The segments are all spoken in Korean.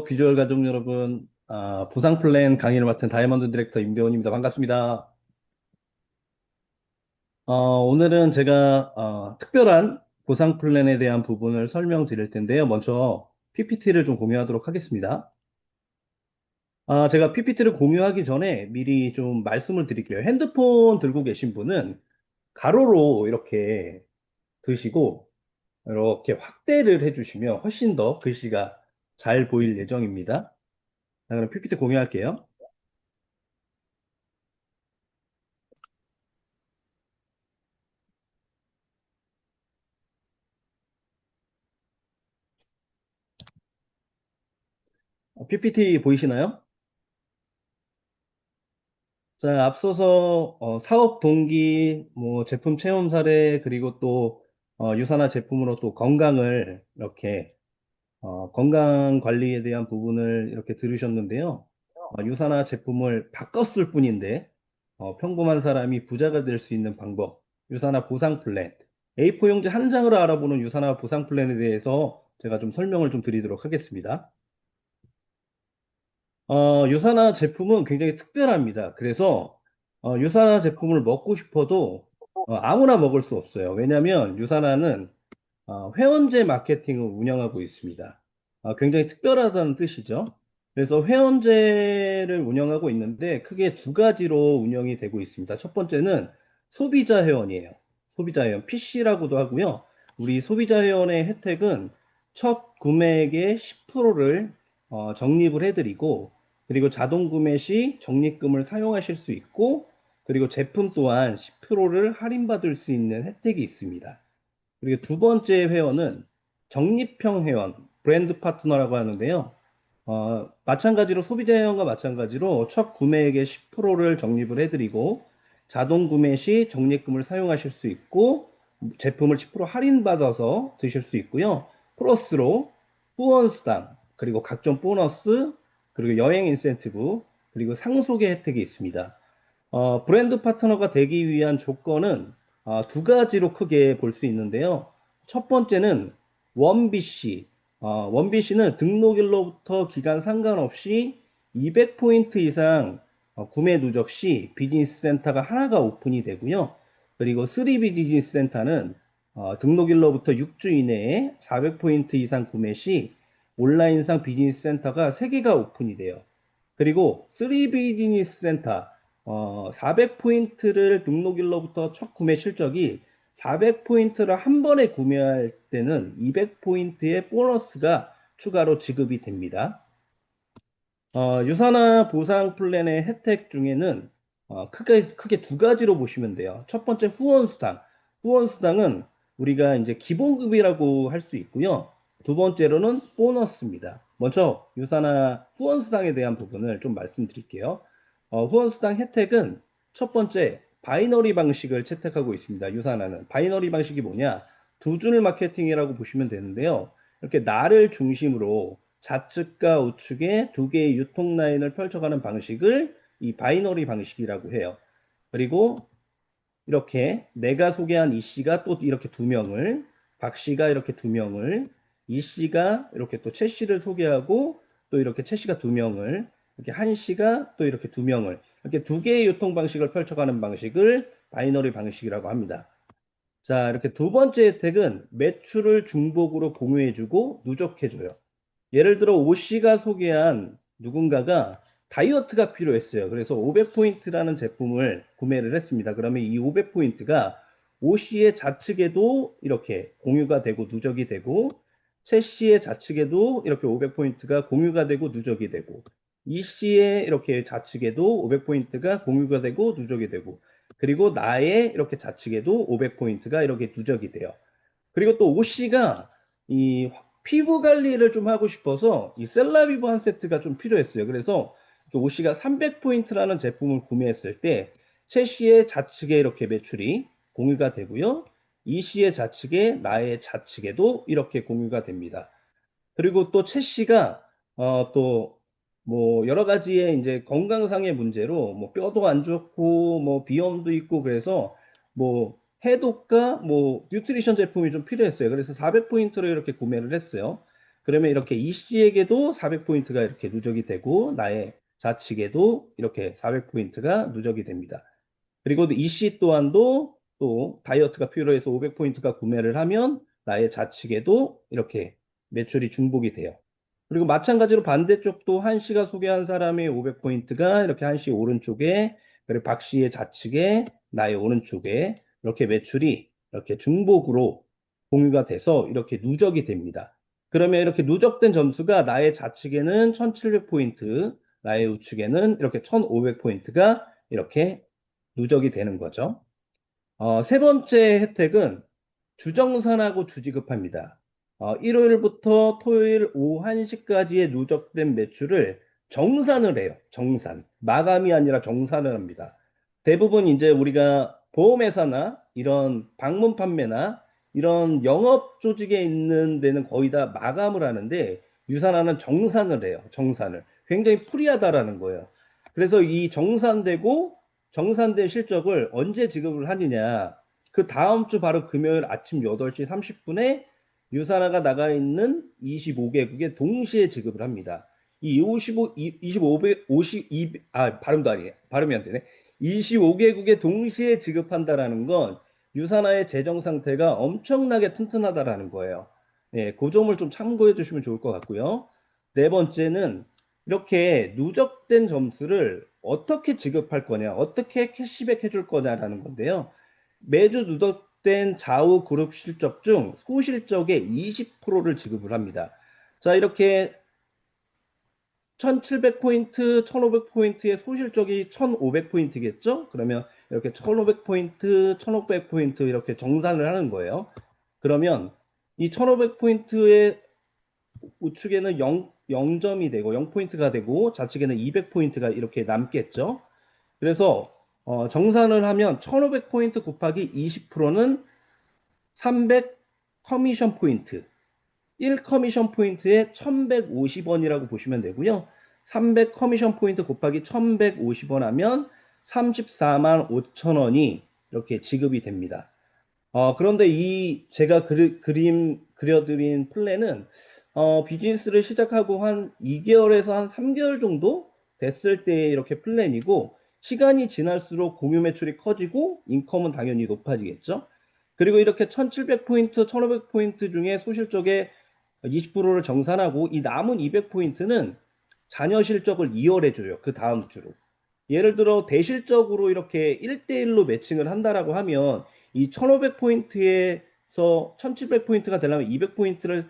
비주얼 가족 여러분, 보상 플랜 강의를 맡은 다이아몬드 디렉터 임대원입니다. 반갑습니다. 오늘은 제가 특별한 보상 플랜에 대한 부분을 설명드릴 텐데요. 먼저 PPT를 좀 공유하도록 하겠습니다. 제가 PPT를 공유하기 전에 미리 좀 말씀을 드릴게요. 핸드폰 들고 계신 분은 가로로 이렇게 드시고 이렇게 확대를 해주시면 훨씬 더 글씨가 잘 보일 예정입니다. 자, 그럼 PPT 공유할게요. PPT 보이시나요? 자, 앞서서 사업 동기, 뭐 제품 체험 사례, 그리고 또 유산화 제품으로 또 건강을 이렇게 건강 관리에 대한 부분을 이렇게 들으셨는데요. 유산화 제품을 바꿨을 뿐인데 평범한 사람이 부자가 될 수 있는 방법, 유산화 보상 플랜, A4 용지 한 장으로 알아보는 유산화 보상 플랜에 대해서 제가 좀 설명을 좀 드리도록 하겠습니다. 유산화 제품은 굉장히 특별합니다. 그래서 유산화 제품을 먹고 싶어도 아무나 먹을 수 없어요. 왜냐하면 유산화는 회원제 마케팅을 운영하고 있습니다. 굉장히 특별하다는 뜻이죠. 그래서 회원제를 운영하고 있는데 크게 두 가지로 운영이 되고 있습니다. 첫 번째는 소비자 회원이에요. 소비자 회원, PC라고도 하고요. 우리 소비자 회원의 혜택은 첫 구매액의 10%를 적립을 해드리고, 그리고 자동 구매 시 적립금을 사용하실 수 있고, 그리고 제품 또한 10%를 할인받을 수 있는 혜택이 있습니다. 그리고 두 번째 회원은 적립형 회원, 브랜드 파트너라고 하는데요. 마찬가지로 소비자 회원과 마찬가지로 첫 구매액의 10%를 적립을 해드리고 자동 구매 시 적립금을 사용하실 수 있고 제품을 10% 할인받아서 드실 수 있고요. 플러스로 후원 수당, 그리고 각종 보너스, 그리고 여행 인센티브, 그리고 상속의 혜택이 있습니다. 브랜드 파트너가 되기 위한 조건은 두 가지로 크게 볼 수 있는데요. 첫 번째는 원BC. 원BC는 등록일로부터 기간 상관없이 200포인트 이상 구매 누적 시 비즈니스 센터가 하나가 오픈이 되고요. 그리고 3B 비즈니스 센터는 등록일로부터 6주 이내에 400포인트 이상 구매 시 온라인상 비즈니스 센터가 3개가 오픈이 돼요. 그리고 3 비즈니스 센터 400포인트를 등록일로부터 첫 구매 실적이 400포인트를 한 번에 구매할 때는 200포인트의 보너스가 추가로 지급이 됩니다. 유산화 보상 플랜의 혜택 중에는 크게 두 가지로 보시면 돼요. 첫 번째 후원수당. 후원수당은 우리가 이제 기본급이라고 할 수 있고요. 두 번째로는 보너스입니다. 먼저 유산화 후원수당에 대한 부분을 좀 말씀드릴게요. 후원수당 혜택은 첫 번째 바이너리 방식을 채택하고 있습니다. 유산화는. 바이너리 방식이 뭐냐? 두 줄 마케팅이라고 보시면 되는데요. 이렇게 나를 중심으로 좌측과 우측에 두 개의 유통 라인을 펼쳐가는 방식을 이 바이너리 방식이라고 해요. 그리고 이렇게 내가 소개한 이 씨가 또 이렇게 두 명을, 박 씨가 이렇게 두 명을, 이 씨가 이렇게 또 최 씨를 소개하고 또 이렇게 최 씨가 두 명을, 이렇게 한 씨가 또 이렇게 두 명을, 이렇게 두 개의 유통 방식을 펼쳐가는 방식을 바이너리 방식이라고 합니다. 자, 이렇게 두 번째 혜택은 매출을 중복으로 공유해주고 누적해줘요. 예를 들어 오 씨가 소개한 누군가가 다이어트가 필요했어요. 그래서 500포인트라는 제품을 구매를 했습니다. 그러면 이 500포인트가 오 씨의 좌측에도 이렇게 공유가 되고 누적이 되고 최 씨의 좌측에도 이렇게 500포인트가 공유가 되고 누적이 되고 이 씨의 이렇게 좌측에도 500포인트가 공유가 되고 누적이 되고 그리고 나의 이렇게 좌측에도 500포인트가 이렇게 누적이 돼요. 그리고 또 오씨가 이 피부 관리를 좀 하고 싶어서 이 셀라비브 한 세트가 좀 필요했어요. 그래서 오씨가 300포인트라는 제품을 구매했을 때 최씨의 좌측에 이렇게 매출이 공유가 되고요. 이씨의 좌측에 나의 좌측에도 이렇게 공유가 됩니다. 그리고 또 최씨가 또 뭐 여러 가지의 이제 건강상의 문제로 뭐 뼈도 안 좋고 뭐 비염도 있고 그래서 뭐 해독과 뭐 뉴트리션 제품이 좀 필요했어요. 그래서 400포인트로 이렇게 구매를 했어요. 그러면 이렇게 이씨에게도 400포인트가 이렇게 누적이 되고 나의 좌측에도 이렇게 400포인트가 누적이 됩니다. 그리고 이씨 또한도 또 다이어트가 필요해서 500포인트가 구매를 하면 나의 좌측에도 이렇게 매출이 중복이 돼요. 그리고 마찬가지로 반대쪽도 한씨가 소개한 사람의 500포인트가 이렇게 한씨 오른쪽에, 그리고 박씨의 좌측에, 나의 오른쪽에 이렇게 매출이 이렇게 중복으로 공유가 돼서 이렇게 누적이 됩니다. 그러면 이렇게 누적된 점수가 나의 좌측에는 1700포인트, 나의 우측에는 이렇게 1500포인트가 이렇게 누적이 되는 거죠. 세 번째 혜택은 주정산하고 주지급합니다. 일요일부터 토요일 오후 1시까지의 누적된 매출을 정산을 해요. 정산. 마감이 아니라 정산을 합니다. 대부분 이제 우리가 보험회사나 이런 방문 판매나 이런 영업 조직에 있는 데는 거의 다 마감을 하는데 유산하는 정산을 해요. 정산을. 굉장히 프리하다라는 거예요. 그래서 이 정산된 실적을 언제 지급을 하느냐. 그 다음 주 바로 금요일 아침 8시 30분에 유산화가 나가 있는 25개국에 동시에 지급을 합니다. 이 55, 25, 52, 발음도 아니에요. 발음이 안 되네. 25개국에 동시에 지급한다라는 건 유산화의 재정 상태가 엄청나게 튼튼하다라는 거예요. 네, 그 점을 좀 참고해 주시면 좋을 것 같고요. 네 번째는 이렇게 누적된 점수를 어떻게 지급할 거냐, 어떻게 캐시백 해줄 거냐라는 건데요. 매주 누적된 좌우 그룹 실적 중 소실적의 20%를 지급을 합니다. 자, 이렇게 1700포인트, 1500포인트의 소실적이 1500포인트겠죠? 그러면 이렇게 1500포인트, 1500포인트 이렇게 정산을 하는 거예요. 그러면 이 1500포인트의 우측에는 0점이 되고 0포인트가 되고 좌측에는 200포인트가 이렇게 남겠죠. 그래서 정산을 하면 1500포인트 곱하기 20%는 300 커미션 포인트, 1 커미션 포인트에 1150원이라고 보시면 되고요. 300 커미션 포인트 곱하기 1150원 하면 34만 5천 원이 이렇게 지급이 됩니다. 그런데 이 제가 그림 그려드린 플랜은 비즈니스를 시작하고 한 2개월에서 한 3개월 정도 됐을 때 이렇게 플랜이고 시간이 지날수록 공유 매출이 커지고 인컴은 당연히 높아지겠죠. 그리고 이렇게 1700포인트, 1500포인트 중에 소실적의 20%를 정산하고 이 남은 200포인트는 잔여 실적을 2월해줘요. 그 다음 주로. 예를 들어 대실적으로 이렇게 1대1로 매칭을 한다라고 하면 이 1500포인트에서 1700포인트가 되려면 200포인트를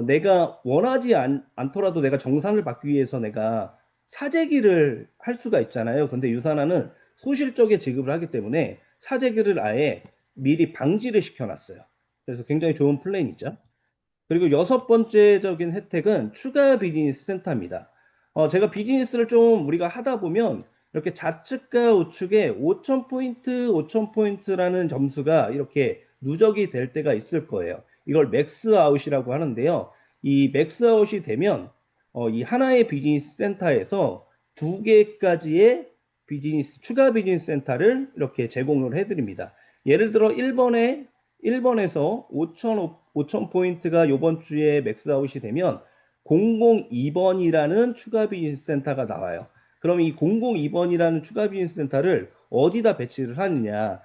내가 원하지 않더라도 내가 정산을 받기 위해서 내가 사재기를 할 수가 있잖아요. 근데 유산화는 소실적에 지급을 하기 때문에 사재기를 아예 미리 방지를 시켜놨어요. 그래서 굉장히 좋은 플랜이죠. 그리고 여섯 번째적인 혜택은 추가 비즈니스 센터입니다. 제가 비즈니스를 좀 우리가 하다 보면 이렇게 좌측과 우측에 5,000포인트, 5,000포인트라는 점수가 이렇게 누적이 될 때가 있을 거예요. 이걸 맥스 아웃이라고 하는데요. 이 맥스 아웃이 되면 이 하나의 비즈니스 센터에서 두 개까지의 추가 비즈니스 센터를 이렇게 제공을 해드립니다. 예를 들어 1번에서 5,000 포인트가 이번 주에 맥스아웃이 되면 002번이라는 추가 비즈니스 센터가 나와요. 그럼 이 002번이라는 추가 비즈니스 센터를 어디다 배치를 하느냐?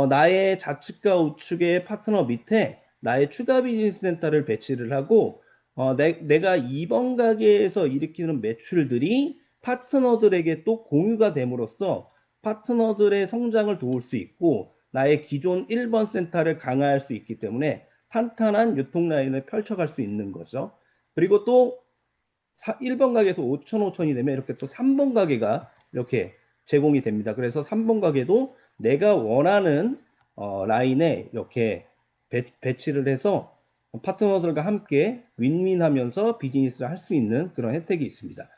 나의 좌측과 우측의 파트너 밑에 나의 추가 비즈니스 센터를 배치를 하고 내가 2번 가게에서 일으키는 매출들이 파트너들에게 또 공유가 됨으로써 파트너들의 성장을 도울 수 있고 나의 기존 1번 센터를 강화할 수 있기 때문에 탄탄한 유통 라인을 펼쳐갈 수 있는 거죠. 그리고 또 1번 가게에서 5천, 5천이 되면 이렇게 또 3번 가게가 이렇게 제공이 됩니다. 그래서 3번 가게도 내가 원하는 라인에 이렇게 배치를 해서 파트너들과 함께 윈윈하면서 비즈니스를 할 수 있는 그런 혜택이 있습니다.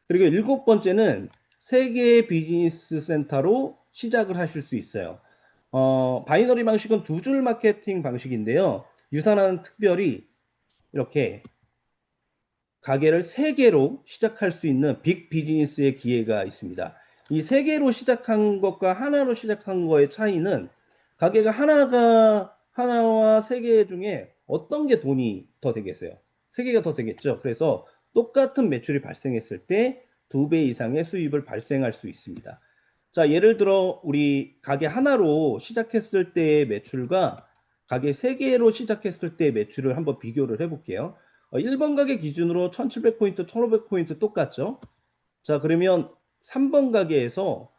그리고 일곱 번째는 세 개의 비즈니스 센터로 시작을 하실 수 있어요. 바이너리 방식은 두 줄 마케팅 방식인데요. 유산화는 특별히 이렇게 가게를 세 개로 시작할 수 있는 빅 비즈니스의 기회가 있습니다. 이 세 개로 시작한 것과 하나로 시작한 거의 차이는 가게가 하나와 세 개 중에 어떤 게 돈이 더 되겠어요? 3개가 더 되겠죠. 그래서 똑같은 매출이 발생했을 때 2배 이상의 수입을 발생할 수 있습니다. 자, 예를 들어 우리 가게 하나로 시작했을 때의 매출과 가게 3개로 시작했을 때의 매출을 한번 비교를 해볼게요. 1번 가게 기준으로 1700포인트, 1500포인트 똑같죠? 자, 그러면 3번 가게에서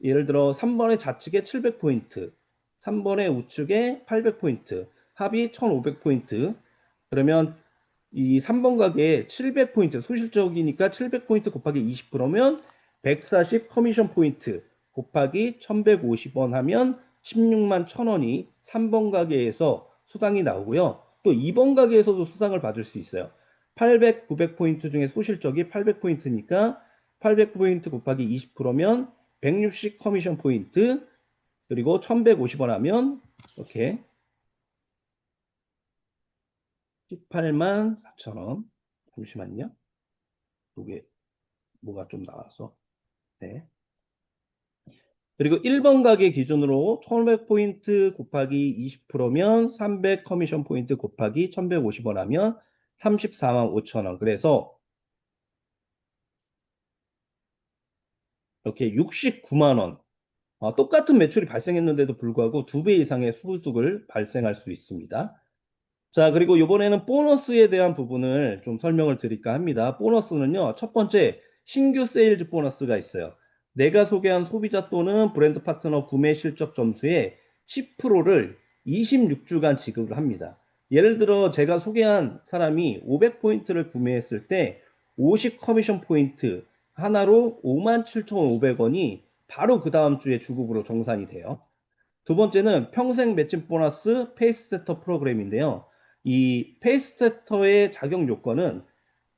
예를 들어 3번의 좌측에 700포인트, 3번의 우측에 800포인트, 합이 1500포인트. 그러면 이 3번 가게에 700포인트, 소실적이니까 700포인트 곱하기 20%면 140 커미션 포인트 곱하기 1150원 하면 16만 1000원이 3번 가게에서 수당이 나오고요. 또 2번 가게에서도 수당을 받을 수 있어요. 800, 900포인트 중에 소실적이 800포인트니까 800포인트 곱하기 20%면 160 커미션 포인트 그리고 1150원 하면 이렇게 18만 4천원. 잠시만요. 이게 뭐가 좀 나와서. 네. 그리고 1번 가게 기준으로 1500포인트 곱하기 20%면 300 커미션 포인트 곱하기 1150원 하면 34만 5천원. 그래서 이렇게 69만 원. 똑같은 매출이 발생했는데도 불구하고 2배 이상의 수수을 발생할 수 있습니다. 자, 그리고 이번에는 보너스에 대한 부분을 좀 설명을 드릴까 합니다. 보너스는요, 첫 번째, 신규 세일즈 보너스가 있어요. 내가 소개한 소비자 또는 브랜드 파트너 구매 실적 점수의 10%를 26주간 지급을 합니다. 예를 들어, 제가 소개한 사람이 500포인트를 구매했을 때 50 커미션 포인트 하나로 57,500원이 바로 그 다음 주에 주급으로 정산이 돼요. 두 번째는 평생 매칭 보너스 페이스세터 프로그램인데요. 이 페이스세터의 자격 요건은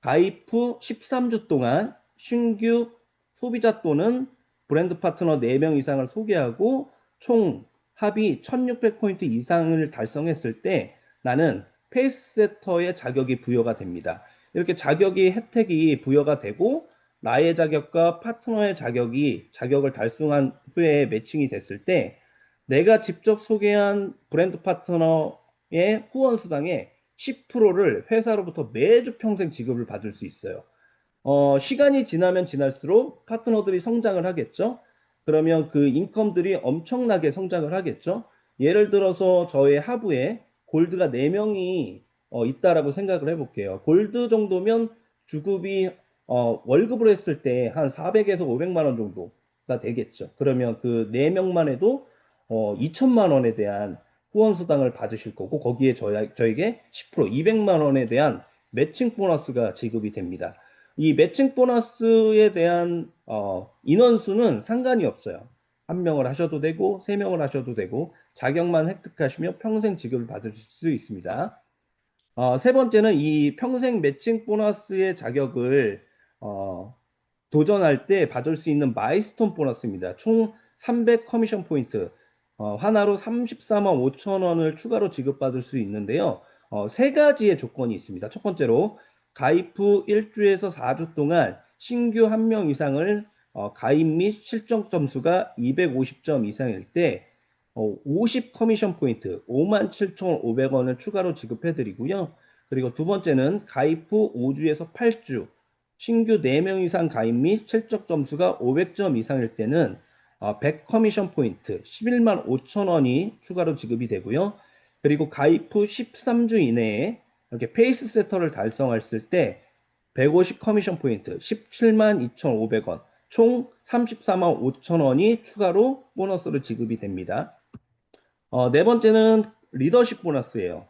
가입 후 13주 동안 신규 소비자 또는 브랜드 파트너 4명 이상을 소개하고 총 합이 1600포인트 이상을 달성했을 때 나는 페이스세터의 자격이 부여가 됩니다. 이렇게 자격이 혜택이 부여가 되고 나의 자격과 파트너의 자격을 달성한 후에 매칭이 됐을 때 내가 직접 소개한 브랜드 파트너의 후원 수당의 10%를 회사로부터 매주 평생 지급을 받을 수 있어요. 시간이 지나면 지날수록 파트너들이 성장을 하겠죠. 그러면 그 인컴들이 엄청나게 성장을 하겠죠. 예를 들어서 저의 하부에 골드가 4명이 있다라고 생각을 해볼게요. 골드 정도면 주급이 월급을 했을 때 한 400에서 500만 원 정도가 되겠죠. 그러면 그 4명만 해도 2천만 원에 대한 후원 수당을 받으실 거고 거기에 저에게 10% 200만 원에 대한 매칭 보너스가 지급이 됩니다. 이 매칭 보너스에 대한 인원수는 상관이 없어요. 한 명을 하셔도 되고 세 명을 하셔도 되고 자격만 획득하시면 평생 지급을 받을 수 있습니다. 세 번째는 이 평생 매칭 보너스의 자격을 도전할 때 받을 수 있는 마일스톤 보너스입니다. 총 300 커미션 포인트, 하나로 34만 5천 원을 추가로 지급받을 수 있는데요. 세 가지의 조건이 있습니다. 첫 번째로 가입 후 1주에서 4주 동안 신규 한 명 이상을 가입 및 실적 점수가 250점 이상일 때 50 커미션 포인트 57,500원을 추가로 지급해 드리고요. 그리고 두 번째는 가입 후 5주에서 8주 신규 4명 이상 가입 및 실적 점수가 500점 이상일 때는 100 커미션 포인트 11만 5천 원이 추가로 지급이 되고요. 그리고 가입 후 13주 이내에 이렇게 페이스 세터를 달성했을 때 150 커미션 포인트 17만 2,500원 총 34만 5천 원이 추가로 보너스로 지급이 됩니다. 네 번째는 리더십 보너스예요.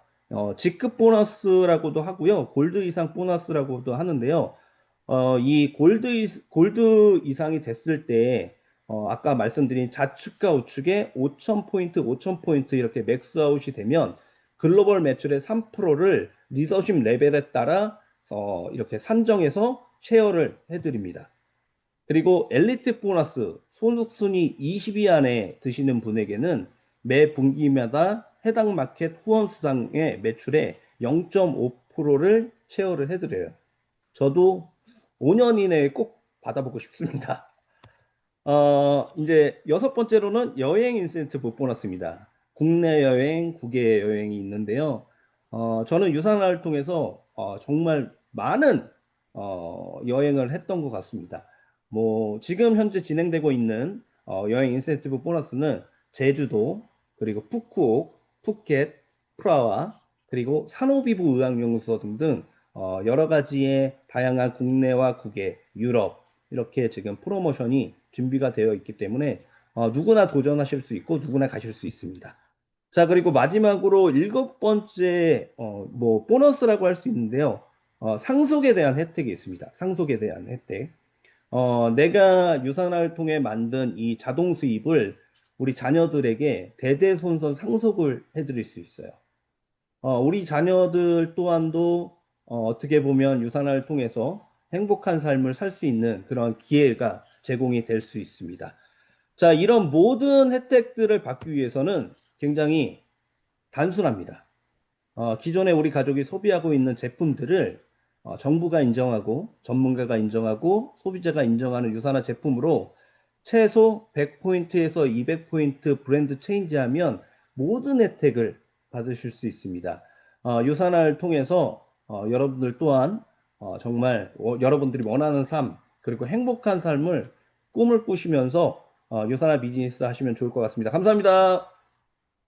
직급 보너스라고도 하고요. 골드 이상 보너스라고도 하는데요. 이 골드 이상이 됐을 때, 아까 말씀드린 좌측과 우측에 5,000포인트, 5,000포인트 이렇게 맥스아웃이 되면 글로벌 매출의 3%를 리더십 레벨에 따라 이렇게 산정해서 쉐어를 해드립니다. 그리고 엘리트 보너스 소득순위 20위 안에 드시는 분에게는 매 분기마다 해당 마켓 후원 수당의 매출의 0.5%를 쉐어를 해드려요. 저도 5년 이내에 꼭 받아보고 싶습니다. 이제 여섯 번째로는 여행 인센티브 보너스입니다. 국내 여행, 국외 여행이 있는데요. 저는 유산화를 통해서 정말 많은 여행을 했던 것 같습니다. 뭐 지금 현재 진행되고 있는 여행 인센티브 보너스는 제주도, 그리고 푸꾸옥, 푸켓, 프라하, 그리고 산호비부 의학연구소 등등 여러 가지의 다양한 국내와 국외, 유럽 이렇게 지금 프로모션이 준비가 되어 있기 때문에 누구나 도전하실 수 있고 누구나 가실 수 있습니다. 자, 그리고 마지막으로 일곱 번째, 뭐, 보너스라고 할 수 있는데요. 상속에 대한 혜택이 있습니다. 상속에 대한 혜택. 내가 유산화를 통해 만든 이 자동 수입을 우리 자녀들에게 대대손손 상속을 해드릴 수 있어요. 우리 자녀들 또한도 어떻게 보면 유산화를 통해서 행복한 삶을 살 수 있는 그런 기회가 제공이 될 수 있습니다. 자, 이런 모든 혜택들을 받기 위해서는 굉장히 단순합니다. 기존에 우리 가족이 소비하고 있는 제품들을 정부가 인정하고 전문가가 인정하고 소비자가 인정하는 유산화 제품으로 최소 100포인트에서 200포인트 브랜드 체인지하면 모든 혜택을 받으실 수 있습니다. 유산화를 통해서 여러분들 또한 정말 여러분들이 원하는 삶 그리고 행복한 삶을 꿈을 꾸시면서 유산화 비즈니스 하시면 좋을 것 같습니다. 감사합니다.